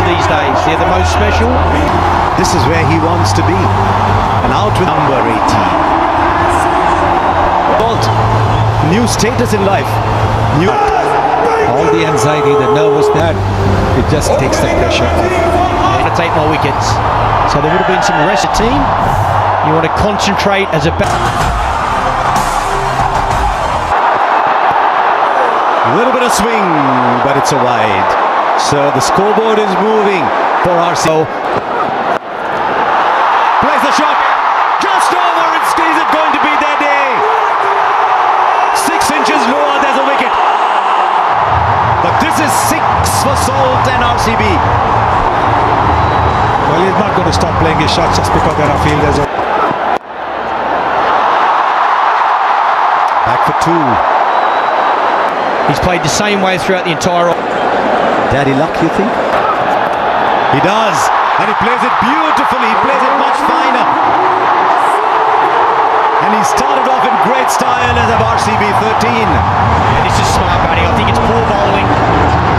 these days. They're the most special. This is where he wants to be. And out with number 18. New status in life. All the anxiety, the nervousness, it just takes the pressure off. And it's 8 more wickets. So there would have been some rest of the team. You want to concentrate as a A little bit of swing, but it's a wide. So the scoreboard is moving for RCB. Plays the shot. Just over. Is it going to be their day? 6 inches lower. There's a wicket. But this is 6 for Salt and RCB. Well, he's not going to stop playing his shots just because there are fielders. Back for 2. He's played the same way throughout the entire... Daddy luck, you think? He does. And he plays it beautifully. He plays it much finer. And he started off in great style as of RCB 13. And this is smart batting. I think it's poor bowling.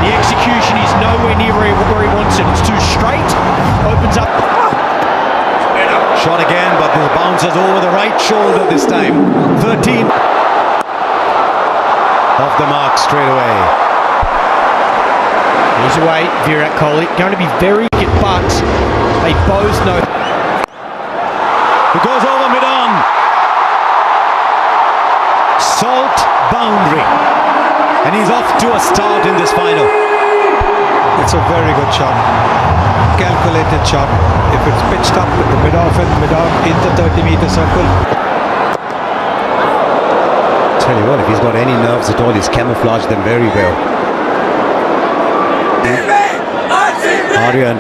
The execution is nowhere near where he wants it. It's too straight. Opens up. Shot again, but this bounces over the right shoulder this time. 13. Off the mark straight away. He's away, Virat Kohli. Going to be very good, but they both know. It goes over mid-on. Salt boundary. And he's off to a start in this final. It's a very good shot. Calculated shot. If it's pitched up with the mid-off and mid-on in the 30-meter circle. Tell you what, if he's got any nerves at all, he's camouflaged them very well. Aryan.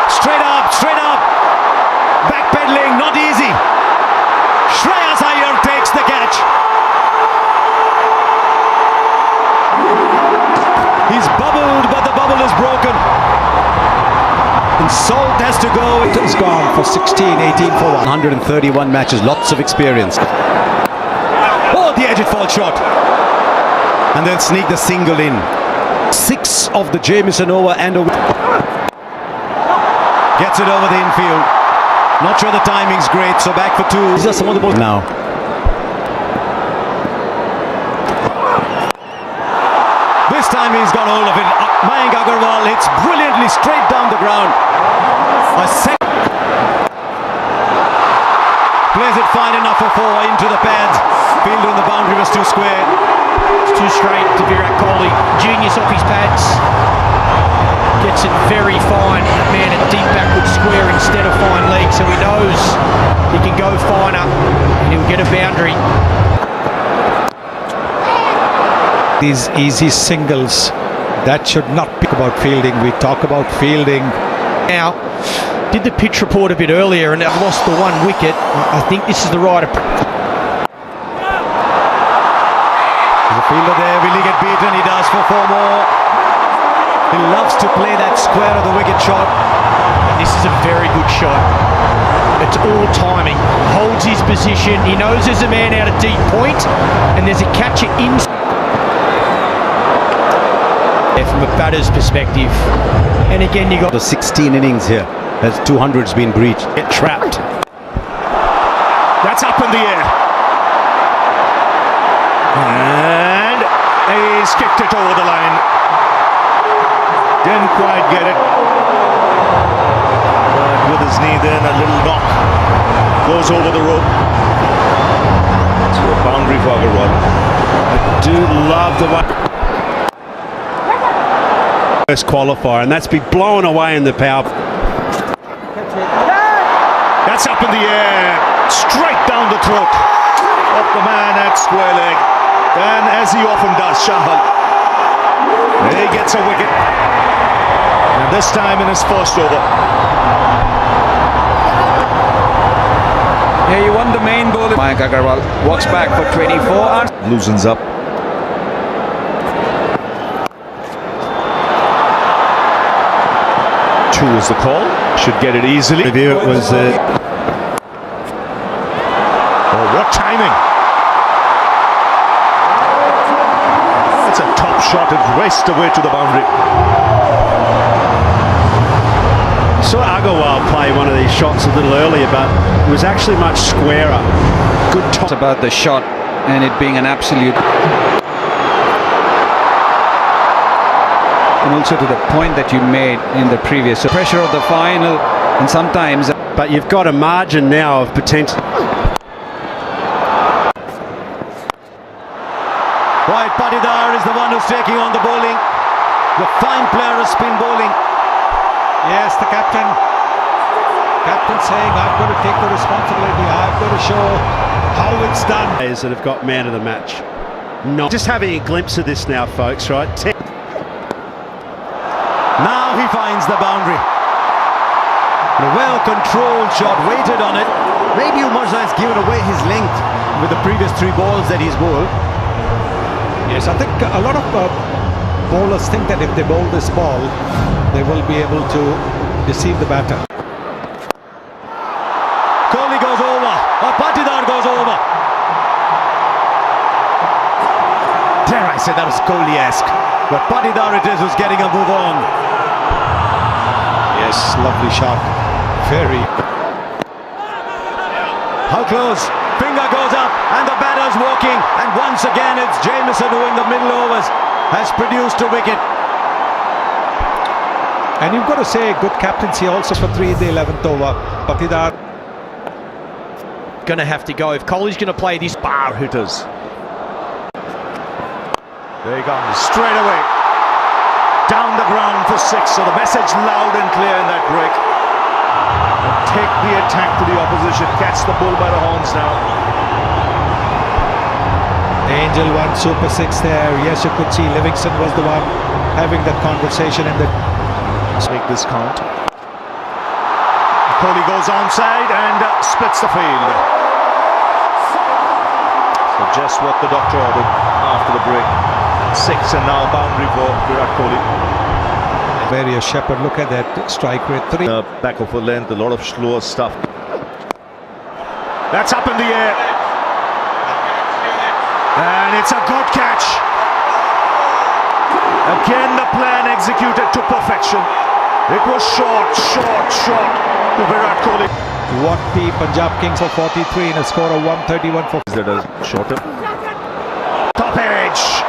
Straight up, backpedaling, not easy. Shreyas Iyer takes the catch. He's bubbled, but the bubble is broken. And Salt has to go. It's gone for 16, 18 for 1. 131 matches, lots of experience. Oh, the edge it fall shot. And they'll sneak the single in. 6 of the Jamieson over and over. Gets it over the infield. Not sure the timing's great, so back for 2. These are some of the balls now. This time he's got hold of it. Mayank Agarwal hits brilliantly straight down the ground. A second. Plays it fine enough for 4 into the pads. Fielder in the boundary was too square. It's too straight to Virat Kohli. Genius off his pads. Gets it very fine. The man at deep backward square instead of fine leg, so he knows he can go finer and he'll get a boundary. These easy singles, that should not be about fielding. We talk about fielding. Now, did the pitch report a bit earlier and I've lost the 1 wicket. I think this is the right approach. The fielder there, will he get beaten? He does for 4 more. He loves to play that square of the wicket shot. And this is a very good shot. It's all timing. Holds his position. He knows there's a man out of deep point and there's a catcher in. From a batter's perspective. And again, you got the 16 innings here as 200's been breached. Get trapped. That's up in the air. And he's kicked it over the line. Didn't quite get it. But with his knee then, a little knock. Goes over the rope. So a boundary for Agarwal. I do love the one. First qualifier, and that's been blown away in the power. That's up in the air. Straight down the throat of the man at square leg. And as he often does, Shahal. He gets a wicket. And this time in his first over. Yeah, you won the main ball. Mayank Agarwal walks back for 24. Loosens up. Two is the call. Should get it easily. Review it was. Oh, what timing! It's a top shot. It raced away to the boundary. Saw Agarwal play one of these shots a little earlier, but it was actually much squarer. Good top. It's about the shot and it being an absolute. And also to the point that you made in the previous. So pressure of the final, and sometimes. But you've got a margin now of potential. Right, Patidar is the one who's taking on the bowling. The fine player of spin bowling. Yes, the captain. Captain saying, I'm going to take the responsibility. I'm going to show how it's done. Players that have got man of the match. Not just having a glimpse of this now, folks, right? Now he finds the boundary. A well-controlled shot, waited on it. Maybe Umarza has given away his length with the previous 3 balls that he's bowled. Yes, I think a lot of bowlers think that if they bowl this ball, they will be able to deceive the batter. Kohli goes over, or Patidar goes over. Dare I say that was Kohli-esque, but Patidar it is who's getting a move on. Yes, lovely shot. Very. How close? Finger goes up, and the batter's walking, and once again it's Jamieson who in the middle overs has produced a wicket. And you've got to say good captaincy also for 3 in the 11th over. Patidar Going to have to go. If Kohli's going to play this Bar hitters. There he comes, straight away. Down the ground for 6, so the message loud and clear in that break. And take the attack to the opposition, catch the bull by the horns now. Angel won Super 6 there. Yes, you could see Livingston was the one having that conversation in the. Let's make this count. Kohli goes onside and splits the field. So just what the doctor ordered after the break. 6 and now boundary for Virat Kohli. Various Shepherd, look at that strike rate. 3. Back of a length, a lot of slower stuff. That's up in the air. And it's a good catch. Again the plan executed to perfection. It was short to Virat Kohli. What the Punjab Kings for 43 in a score of 131 for. That is shorter. Top edge.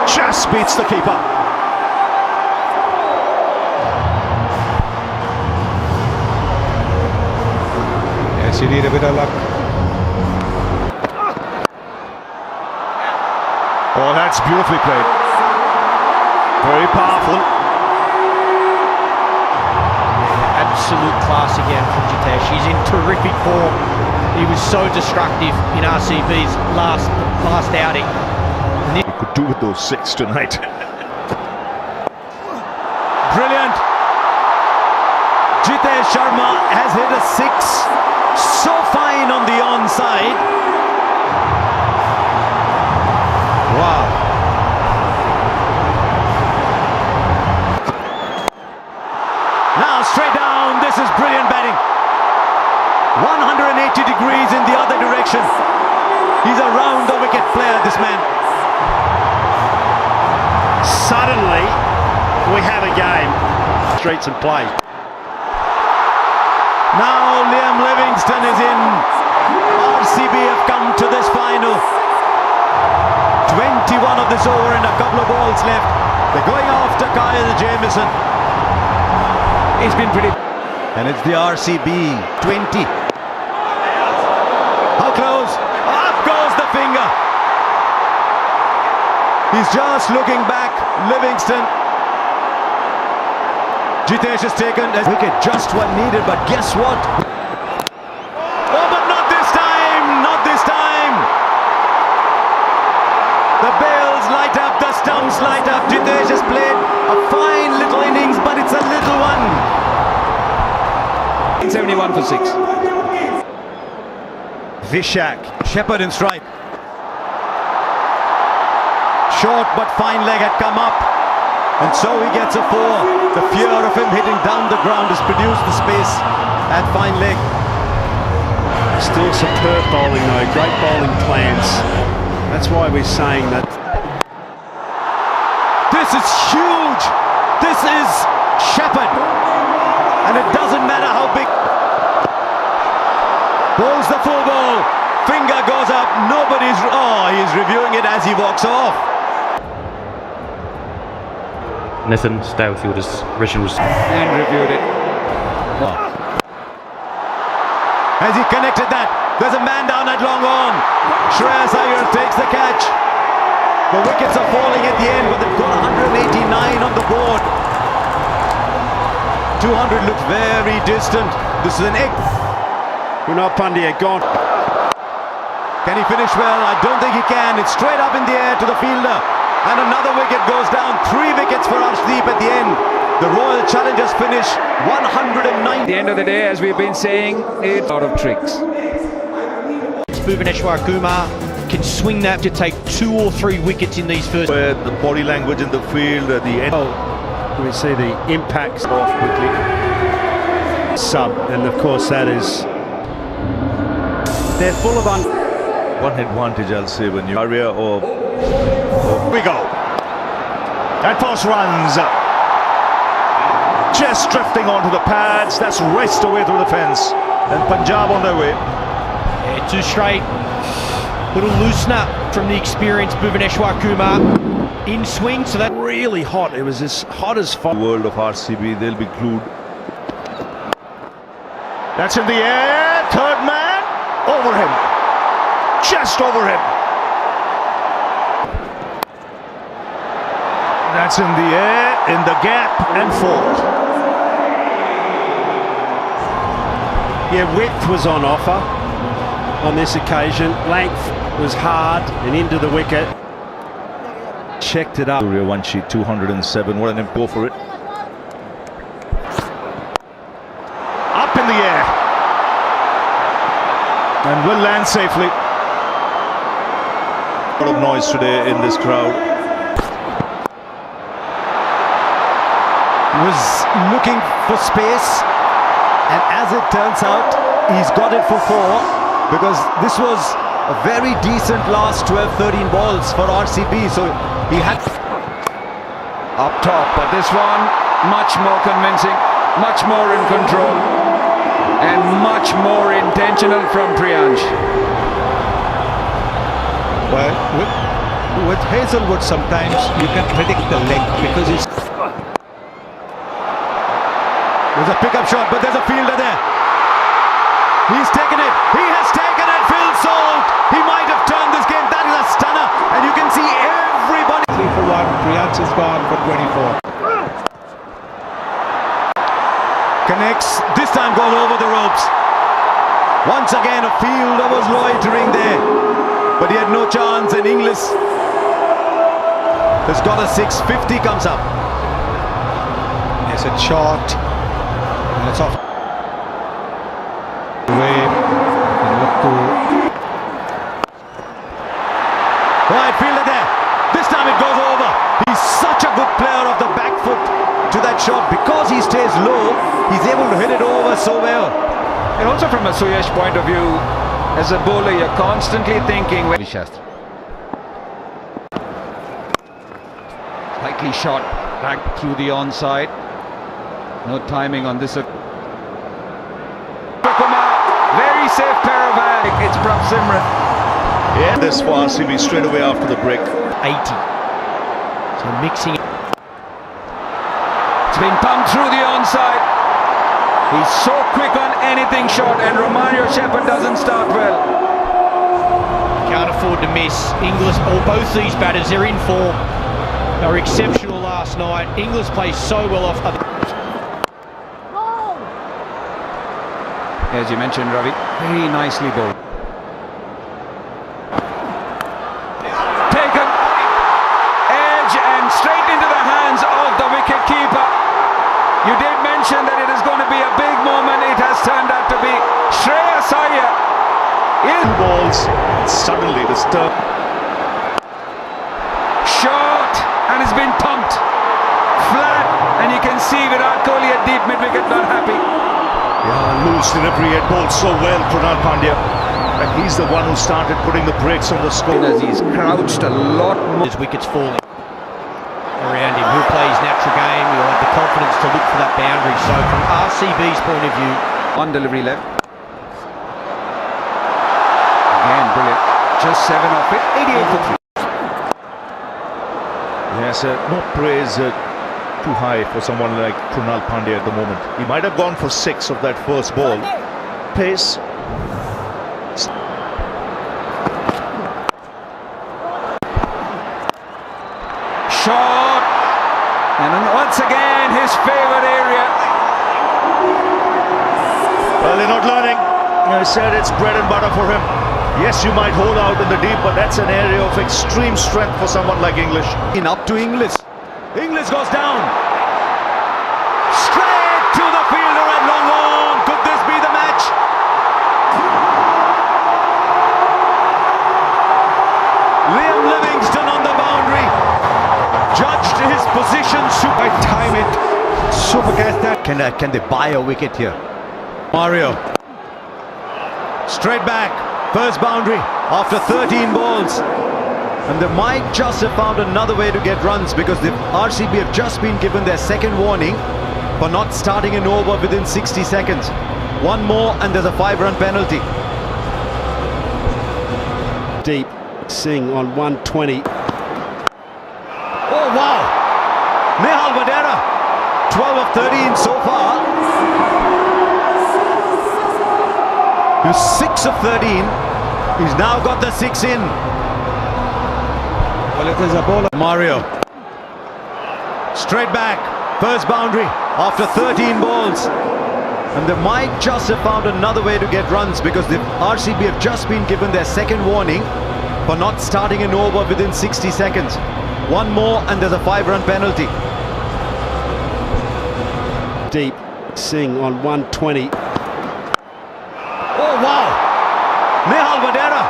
Just beats the keeper. Yes, you need a bit of luck. Oh, that's beautifully played. Very powerful. absolute class again from Jitesh. He's in terrific form. He was so destructive in RCB's last outing. He could do with those 6 tonight. Brilliant. Jitesh Sharma has hit a 6. So fine on the onside. Wow. Now straight down. This is brilliant batting. 180 degrees in the other direction. He's a round the wicket player, this man. Suddenly, we have a game. Streets and play. Now Liam Livingston is in. RCB have come to this final. 21 of this over and a couple of balls left. They're going after Kyle Jamieson. He's been pretty. And it's the RCB 20. How close? Up goes the finger. He's just looking back. Livingston. Jitesh has taken a wicket, just what needed, but guess what? Oh, but not this time! Not this time! The bails light up, the stumps light up. Jitesh has played a fine little innings, but it's a little one. 71 for 6. Vishak, Shepherd in strike. Short but fine leg had come up. And so he gets a 4. The fear of him hitting down the ground has produced the space at fine leg. Still superb bowling though, great bowling plans. That's why we're saying that. This is huge. This is Shepherd. And it doesn't matter how big. Bowls the full ball. Finger goes up. Nobody's... Oh, he's reviewing it as he walks off. Nathan, stay with your originals. And reviewed it. As he connected that, there's a man down at long on. Shreyas Iyer takes the catch. The wickets are falling at the end, but they've got 189 on the board. 200 looks very distant. This is an egg. Kunal Pandya gone. Can he finish well? I don't think he can. It's straight up in the air to the fielder. And another wicket goes down. 3 wickets for Rcb at the end. The Royal Challengers finish 109. At the end of the day, as we've been saying, it's out of tricks. Bhuvaneshwar Kumar can swing that to take 2 or 3 wickets in these first. Where the body language in the field at the end. We see the impacts off quickly. Sub, and of course that is... They're full of One advantage, I'll say, when you area of... We go. And post runs. Just drifting onto the pads. That's raced away through the fence. And Punjab on their way. Yeah, 2 straight. Little loosener from the experienced Bhuvaneshwar Kumar in swing. So that Really hot. It was as hot as fire. The world of RCB, they'll be glued. That's in the air. Third man. Over him. Just over him. That's in the air, in the gap, and 4. Yeah, width was on offer on this occasion. Length was hard and into the wicket. Checked it up. Surya Vanshi, 207. What an go for it. Up in the air. And will land safely. A lot of noise today in this crowd. Was looking for space, and as it turns out, he's got it for 4, because this was a very decent last 12-13 balls for RCB, so he had Up top, but this one much more convincing, much more in control, and much more intentional from Priyansh. Well, with Hazelwood, sometimes you can predict the length because he's... There's a pickup shot, but there's a fielder there. He's taken it. He has taken it. Phil Salt. He might have turned this game. That is a stunner, and you can see everybody. 3 for 1. Priyansh is gone for 24. Connects. This time goes over the ropes. Once again, a fielder was loitering there, but he had no chance. And Inglis has got a 650 comes up. Yes, it's short. And it's off. Away. And look to... Right fielder there. This time it goes over. He's such a good player of the back foot to that shot. Because he stays low, he's able to hit it over so well. And also from a Suyash point of view, as a bowler, you're constantly thinking... Slightly shot back through the onside. No timing on this. Kumar, very safe pair of hands. It's Prabh Simran. Yeah, this for RCB straight away after the break. 80. So mixing. It's been pumped through the onside. He's so quick on anything short, and Romario Shepherd doesn't start well. Can't afford to miss. Inglis, or both these batters, they're in form. They were exceptional last night. Inglis plays so well off. As you mentioned, Ravi, very nicely bowled. Taken, edge and straight into the hands of the wicket keeper. You did mention that it is going to be a big moment. It has turned out to be Shreyas Iyer. 2 balls, suddenly disturbed. Short, and it's been pumped flat, and you can see Virat Kohli at deep mid-wicket not happy. Yeah, loose delivery had bowled so well, Kunal Pandya. And he's the one who started putting the brakes on the score. As he's crouched a lot more. His wickets falling around him. Who plays natural game? We like confidence to look for that boundary. So from RCB's point of view, On delivery left. Again, brilliant. Just 7 off it. 88 for 3. Yes, no praise too high for someone like Krunal Pandya at the moment. He might have gone for 6 of that first ball. Pace. Shot. And once again, his favourite area. Well, they're not learning. I said it's bread and butter for him. Yes, you might hold out in the deep, but that's an area of extreme strength for someone like English. In up to Inglis. Inglis goes down. Straight to the fielder at long on. Could this be the match? Liam Livingston on the boundary. Judged his position. I time it. Super catch that. Can they buy a wicket here? Mario. Straight back. First boundary after 13 balls. And they might just have found another way to get runs because the RCB have just been given their second warning for not starting an over within 60 seconds. One more and there's a 5-run penalty. Deep. Singh on 120. Oh wow! Nehal Vadera, 12 of 13 so far. He's 6 of 13. He's now got the 6 in. Well, it is a bowler. Mario. Straight back. First boundary after 13 balls. And they might just have found another way to get runs because the RCB have just been given their second warning for not starting an over within 60 seconds. One more and there's a 5-run penalty. Deep. Singh on 120. Oh wow! Nehal Vadera,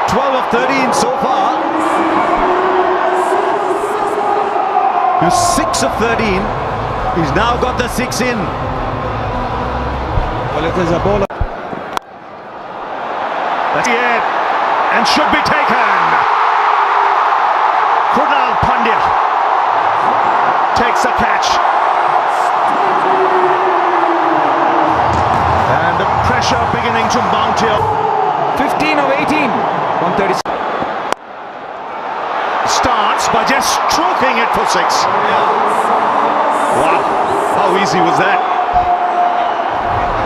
12 of 13 so far. He's 6 of 13. He's now got the 6 in. Well, it is a bowler. That's it. And should be taken. Krunal Pandya takes the catch. And the pressure beginning to mount here. 15 of 18. 136. Starts by just stroking it for 6. Wow, how easy was that?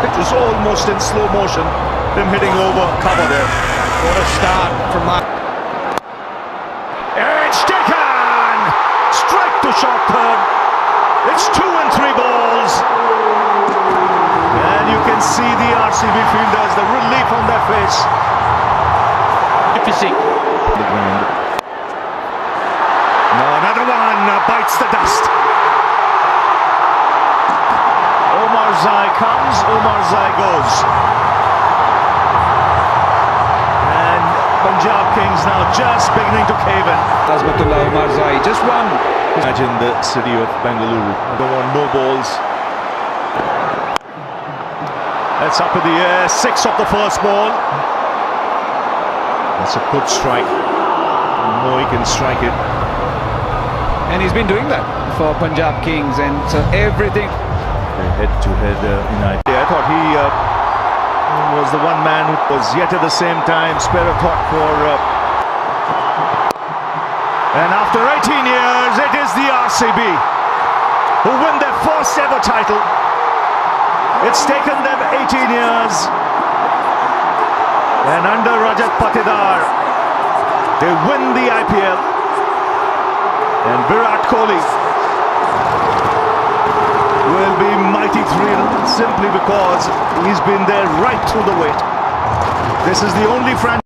It was almost in slow motion, him hitting over cover there. what a start from Mark. It's taken! Straight to short third. It's 2 and 3 balls. And you can see the RCB fielders, the relief on their face. The ground. No, another one bites the dust. Omar Zai comes, Omar Zai goes. And Punjab Kings now just beginning to cave in. Azmatullah Omar Zai, just one. Imagine the city of Bengaluru. Don't want no balls. That's up in the air. 6 off the first ball. That's a good strike. No, he can strike it. And he's been doing that for Punjab Kings, and so everything. Head-to-head United. I thought he was the one man who was yet at the same time spare a thought for. And after 18 years, it is the RCB who win their first ever title. It's taken them 18 years. And under Rajat Patidar, they win the IPL. And Virat Kohli will be mighty thrilled simply because he's been there right through the wait. This is the only franchise